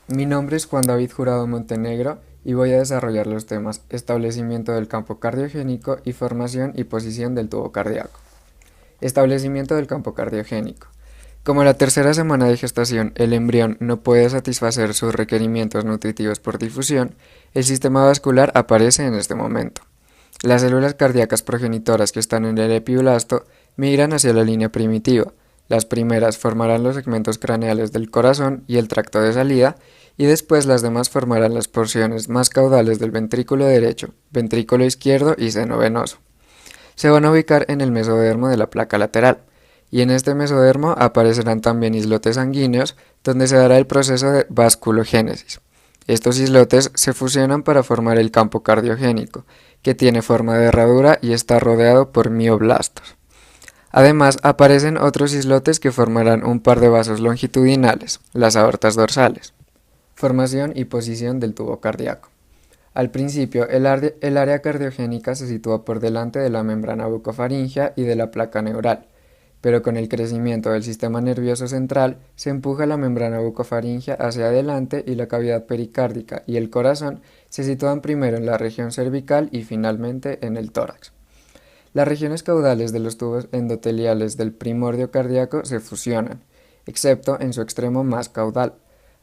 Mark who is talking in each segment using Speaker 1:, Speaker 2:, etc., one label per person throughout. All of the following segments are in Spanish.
Speaker 1: Mi nombre es Juan David Jurado Montenegro y voy a desarrollar los temas establecimiento del campo cardiogénico y formación y posición del tubo cardíaco. Establecimiento del campo cardiogénico. Como la tercera semana de gestación el embrión no puede satisfacer sus requerimientos nutritivos por difusión, el sistema vascular aparece en este momento. Las células cardíacas progenitoras que están en el epiblasto migran hacia la línea primitiva. Las primeras formarán los segmentos craneales del corazón y el tracto de salida, y después las demás formarán las porciones más caudales del ventrículo derecho, ventrículo izquierdo y seno venoso. Se van a ubicar en el mesodermo de la placa lateral, y en este mesodermo aparecerán también islotes sanguíneos, donde se dará el proceso de vasculogénesis. Estos islotes se fusionan para formar el campo cardiogénico, que tiene forma de herradura y está rodeado por mioblastos. Además, aparecen otros islotes que formarán un par de vasos longitudinales, las aortas dorsales. Formación y posición del tubo cardíaco. Al principio, el área cardiogénica se sitúa por delante de la membrana bucofaringea y de la placa neural, pero con el crecimiento del sistema nervioso central se empuja la membrana bucofaringea hacia adelante y la cavidad pericárdica y el corazón se sitúan primero en la región cervical y finalmente en el tórax. Las regiones caudales de los tubos endoteliales del primordio cardíaco se fusionan, excepto en su extremo más caudal.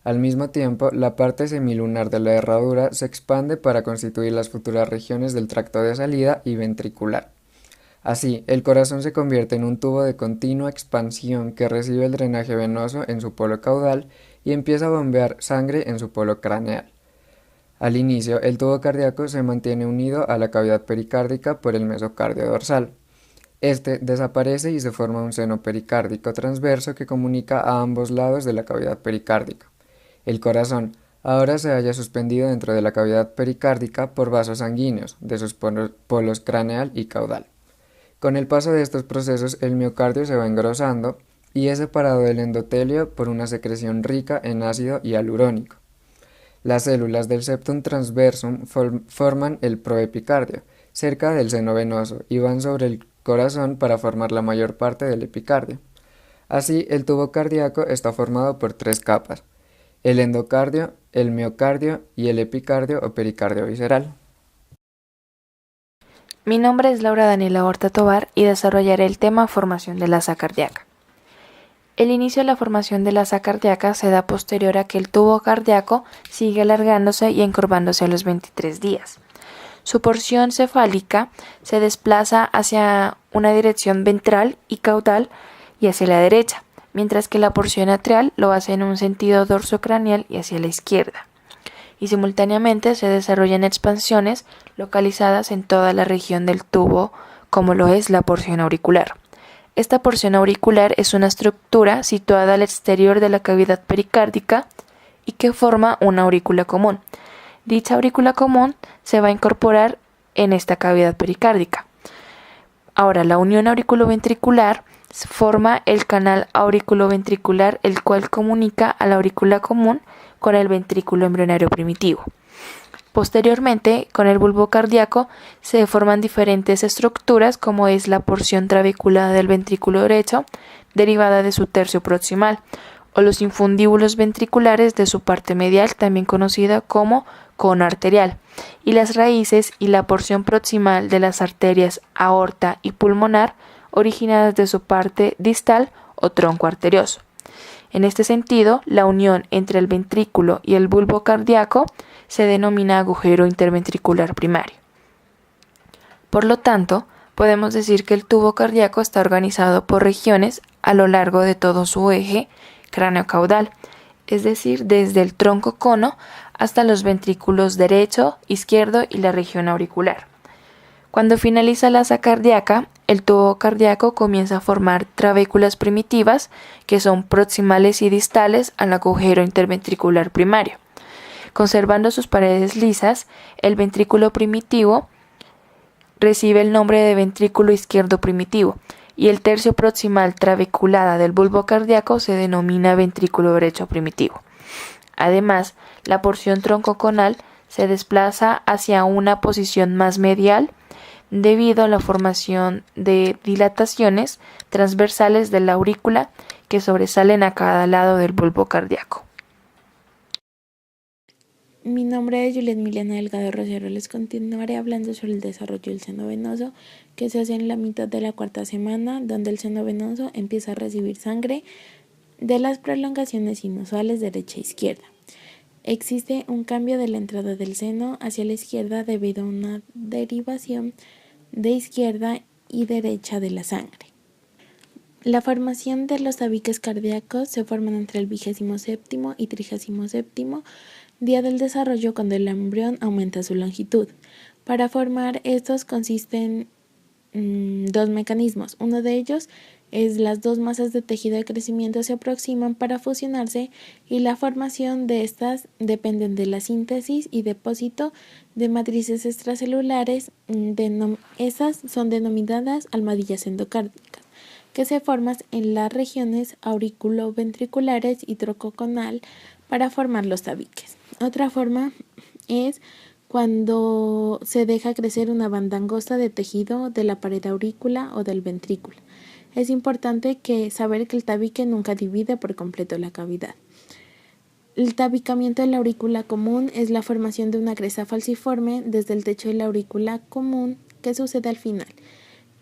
Speaker 1: Al mismo tiempo, la parte semilunar de la herradura se expande para constituir las futuras regiones del tracto de salida y ventricular. Así, el corazón se convierte en un tubo de continua expansión que recibe el drenaje venoso en su polo caudal y empieza a bombear sangre en su polo craneal. Al inicio, el tubo cardíaco se mantiene unido a la cavidad pericárdica por el mesocardio dorsal. Este desaparece y se forma un seno pericárdico transverso que comunica a ambos lados de la cavidad pericárdica. El corazón ahora se halla suspendido dentro de la cavidad pericárdica por vasos sanguíneos de sus polos craneal y caudal. Con el paso de estos procesos, el miocardio se va engrosando y es separado del endotelio por una secreción rica en ácido hialurónico. Las células del septum transversum forman el proepicardio, cerca del seno venoso, y van sobre el corazón para formar la mayor parte del epicardio. Así, el tubo cardíaco está formado por tres capas: el endocardio, el miocardio y el epicardio o pericardio visceral.
Speaker 2: Mi nombre es Laura Daniela Horta Tovar y desarrollaré el tema formación de la asa cardíaca. El inicio de la formación de la asa cardíaca se da posterior a que el tubo cardíaco sigue alargándose y encorvándose a los 23 días. Su porción cefálica se desplaza hacia una dirección ventral y caudal y hacia la derecha, mientras que la porción atrial lo hace en un sentido dorsocraneal y hacia la izquierda. Y simultáneamente se desarrollan expansiones localizadas en toda la región del tubo, como lo es la porción auricular. Esta porción auricular es una estructura situada al exterior de la cavidad pericárdica y que forma una aurícula común. Dicha aurícula común se va a incorporar en esta cavidad pericárdica. Ahora, la unión auriculoventricular forma el canal auriculoventricular, el cual comunica a la aurícula común con el ventrículo embrionario primitivo. Posteriormente, con el bulbo cardíaco se forman diferentes estructuras, como es la porción trabeculada del ventrículo derecho, derivada de su tercio proximal, o los infundíbulos ventriculares de su parte medial, también conocida como cono arterial, y las raíces y la porción proximal de las arterias aorta y pulmonar, originadas de su parte distal o tronco arterioso. En este sentido, la unión entre el ventrículo y el bulbo cardíaco se denomina agujero interventricular primario. Por lo tanto, podemos decir que el tubo cardíaco está organizado por regiones a lo largo de todo su eje cráneo-caudal, es decir, desde el tronco cono hasta los ventrículos derecho, izquierdo y la región auricular. Cuando finaliza la asa cardíaca, el tubo cardíaco comienza a formar trabéculas primitivas que son proximales y distales al agujero interventricular primario. Conservando sus paredes lisas, el ventrículo primitivo recibe el nombre de ventrículo izquierdo primitivo y el tercio proximal trabeculada del bulbo cardíaco se denomina ventrículo derecho primitivo. Además, la porción troncoconal se desplaza hacia una posición más medial debido a la formación de dilataciones transversales de la aurícula que sobresalen a cada lado del bulbo cardíaco.
Speaker 3: Mi nombre es Juliet Milena Delgado Rosero. Les continuaré hablando sobre el desarrollo del seno venoso, que se hace en la mitad de la cuarta semana, donde el seno venoso empieza a recibir sangre de las prolongaciones inusuales derecha e izquierda. Existe un cambio de la entrada del seno hacia la izquierda debido a una derivación de izquierda y derecha de la sangre. La formación de los tabiques cardíacos se forman entre el 27º y 37º día del desarrollo, cuando el embrión aumenta su longitud. Para formar estos consisten dos mecanismos. Uno de ellos es las dos masas de tejido de crecimiento se aproximan para fusionarse, y la formación de estas dependen de la síntesis y depósito de matrices extracelulares. Esas son denominadas almohadillas endocárdicas, que se forman en las regiones auriculoventriculares y trococonal para formar los tabiques. Otra forma es cuando se deja crecer una banda angosta de tejido de la pared aurícula o del ventrículo. Es importante saber que el tabique nunca divide por completo la cavidad. El tabicamiento de la aurícula común es la formación de una cresta falciforme desde el techo de la aurícula común que sucede al final,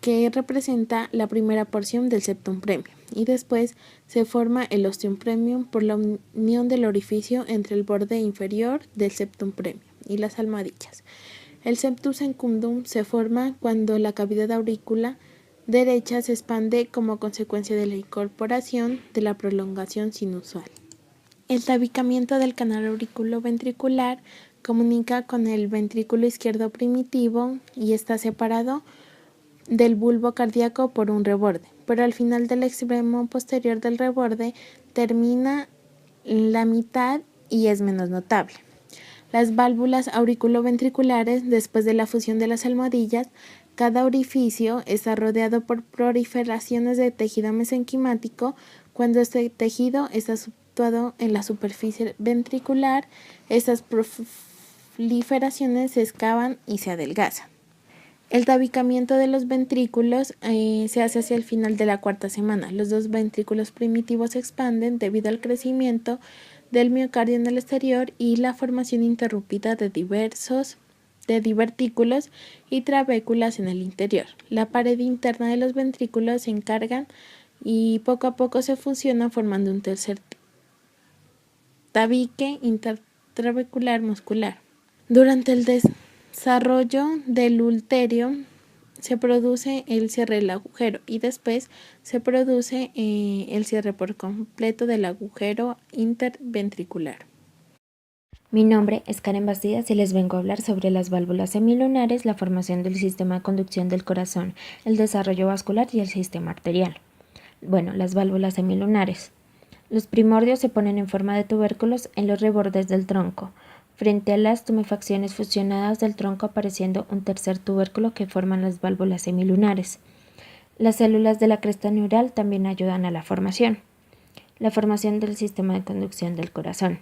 Speaker 3: que representa la primera porción del septum premium, y después se forma el ostium premium por la unión del orificio entre el borde inferior del septum premium y las almohadillas. El septum secundum se forma cuando la cavidad aurícula derecha se expande como consecuencia de la incorporación de la prolongación sinusal. El tabicamiento del canal auriculoventricular comunica con el ventrículo izquierdo primitivo y está separado del bulbo cardíaco por un reborde, pero al final del extremo posterior del reborde termina la mitad y es menos notable. Las válvulas auriculoventriculares, después de la fusión de las almohadillas, cada orificio está rodeado por proliferaciones de tejido mesenquimático. Cuando este tejido está situado en la superficie ventricular, estas proliferaciones se excavan y se adelgazan. El tabicamiento de los ventrículos se hace hacia el final de la cuarta semana. Los dos ventrículos primitivos se expanden debido al crecimiento del miocardio en el exterior y la formación interrumpida de divertículos y trabéculas en el interior. La pared interna de los ventrículos se encargan y poco a poco se fusionan formando un tercer tabique intertrabecular muscular. Durante el desarrollo del útero se produce el cierre del agujero y después se produce el cierre por completo del agujero interventricular.
Speaker 4: Mi nombre es Karen Bastidas y les vengo a hablar sobre las válvulas semilunares, la formación del sistema de conducción del corazón, el desarrollo vascular y el sistema arterial. Bueno, las válvulas semilunares. Los primordios se ponen en forma de tubérculos en los rebordes del tronco, frente a las tumefacciones fusionadas del tronco, apareciendo un tercer tubérculo que forman las válvulas semilunares. Las células de la cresta neural también ayudan a la formación. La formación del sistema de conducción del corazón.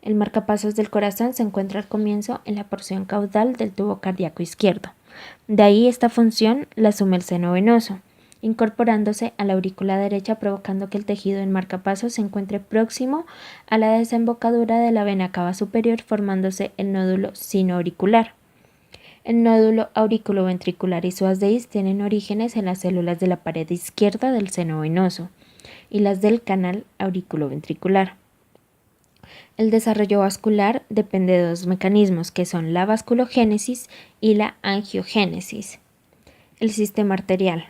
Speaker 4: El marcapasos del corazón se encuentra al comienzo en la porción caudal del tubo cardíaco izquierdo. De ahí esta función la asume el seno venoso, incorporándose a la aurícula derecha, provocando que el tejido del marcapasos se encuentre próximo a la desembocadura de la vena cava superior, formándose el nódulo sinoauricular. El nódulo auriculoventricular y su asdeis tienen orígenes en las células de la pared izquierda del seno venoso y las del canal auriculoventricular. El desarrollo vascular depende de dos mecanismos, que son la vasculogénesis y la angiogénesis. El sistema arterial.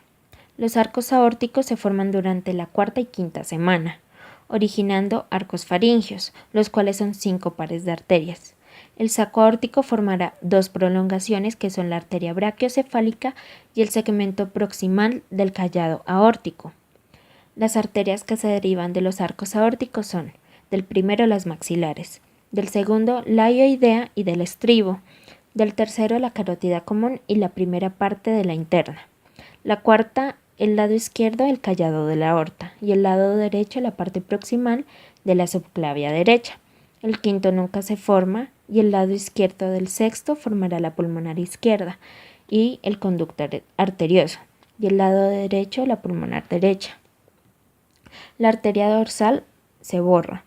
Speaker 4: Los arcos aórticos se forman durante la cuarta y quinta semana, originando arcos faringios, los cuales son 5 pares de arterias. El saco aórtico formará dos prolongaciones, que son la arteria brachiocefálica y el segmento proximal del callado aórtico. Las arterias que se derivan de los arcos aórticos son: del primero las maxilares, del segundo la hioidea y del estribo, del tercero la carótida común y la primera parte de la interna, la cuarta el lado izquierdo el callado de la aorta y el lado derecho la parte proximal de la subclavia derecha. El quinto nunca se forma y el lado izquierdo del sexto formará la pulmonar izquierda y el conducto arterioso, y el lado derecho la pulmonar derecha. La arteria dorsal se borra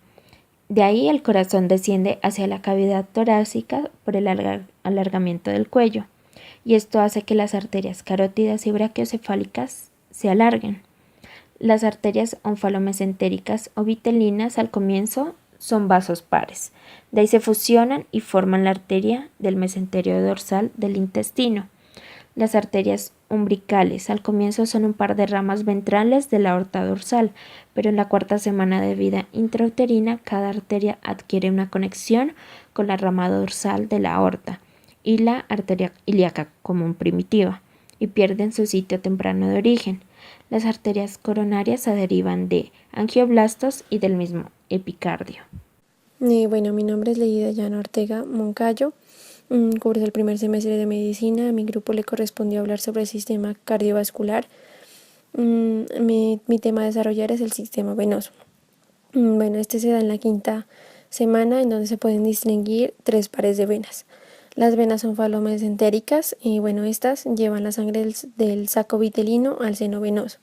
Speaker 4: De ahí el corazón desciende hacia la cavidad torácica por el alargamiento del cuello, y esto hace que las arterias carótidas y brachiocefálicas se alarguen. Las arterias onfalomesentéricas o vitelinas al comienzo son vasos pares. De ahí se fusionan y forman la arteria del mesenterio dorsal del intestino. Las arterias umbilicales al comienzo son un par de ramas ventrales de la aorta dorsal, pero en la cuarta semana de vida intrauterina cada arteria adquiere una conexión con la rama dorsal de la aorta y la arteria ilíaca común primitiva, y pierden su sitio temprano de origen. Las arterias coronarias se derivan de angioblastos y del mismo epicardio.
Speaker 5: Bueno, mi nombre es Leida Llano Ortega Moncayo. Curso el primer semestre de medicina. A mi grupo le correspondió hablar sobre el sistema cardiovascular. Mi tema a desarrollar es el sistema venoso. Bueno, este se da en la quinta semana, en donde se pueden distinguir 3 pares de venas. Las venas onfalomesentéricas, y bueno, estas llevan la sangre del saco vitelino al seno venoso.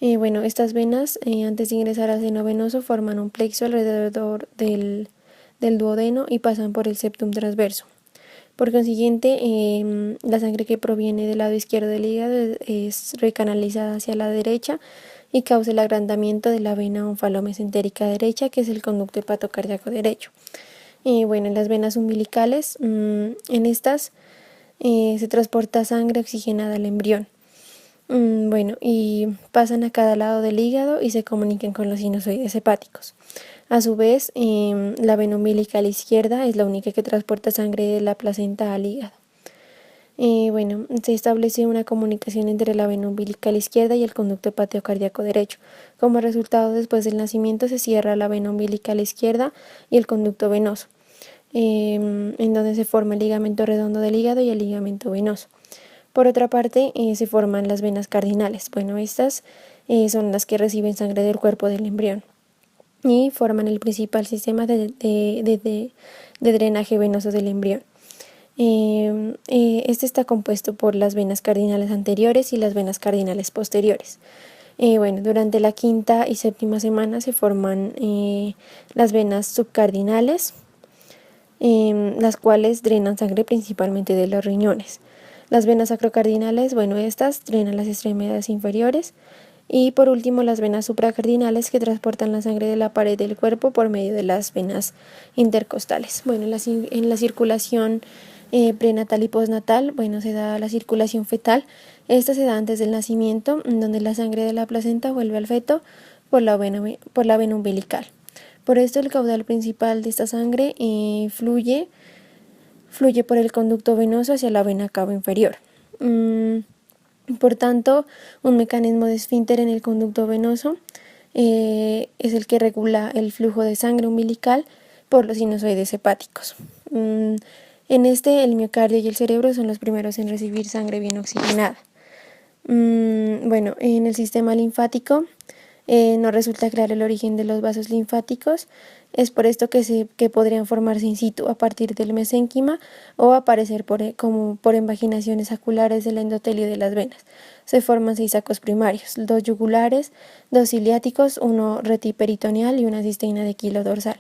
Speaker 5: Bueno, estas venas, antes de ingresar al seno venoso, forman un plexo alrededor del duodeno y pasan por el septum transverso. Por consiguiente, la sangre que proviene del lado izquierdo del hígado es recanalizada hacia la derecha y causa el agrandamiento de la vena onfalomesentérica derecha, que es el conducto hepatocardíaco derecho. Bueno, en las venas umbilicales, en estas se transporta sangre oxigenada al embrión. Bueno, y pasan a cada lado del hígado y se comunican con los sinusoides hepáticos. A su vez, la vena umbilical izquierda es la única que transporta sangre de la placenta al hígado. Bueno, se establece una comunicación entre la vena umbilical izquierda y el conducto hepatocardíaco derecho. Como resultado, después del nacimiento se cierra la vena umbilical izquierda y el conducto venoso, en donde se forma el ligamento redondo del hígado y el ligamento venoso. Por otra parte, se forman las venas cardinales. Bueno, estas son las que reciben sangre del cuerpo del embrión y forman el principal sistema de drenaje venoso del embrión. Este está compuesto por las venas cardinales anteriores y las venas cardinales posteriores. Bueno, durante la quinta y séptima semana se forman las venas subcardinales, las cuales drenan sangre principalmente de los riñones. Las venas acrocardinales, bueno, estas drenan las extremidades inferiores. Y por último, las venas supracardinales, que transportan la sangre de la pared del cuerpo por medio de las venas intercostales. Bueno, en la circulación prenatal y postnatal, bueno, se da la circulación fetal. Esta se da antes del nacimiento, en donde la sangre de la placenta vuelve al feto por la vena umbilical. Por esto, el caudal principal de esta sangre fluye por el conducto venoso hacia la vena cava inferior. Por tanto, un mecanismo de esfínter en el conducto venoso es el que regula el flujo de sangre umbilical por los sinusoides hepáticos. En este, el miocardio y el cerebro son los primeros en recibir sangre bien oxigenada. Bueno, en el sistema linfático no resulta claro el origen de los vasos linfáticos. Es por esto que podrían formarse in situ a partir del mesénquima o aparecer por invaginaciones oculares del endotelio de las venas. Se forman 6 sacos primarios, 2 yugulares, 2 iliáticos, 1 retiperitoneal y una cisterna de quilo dorsal.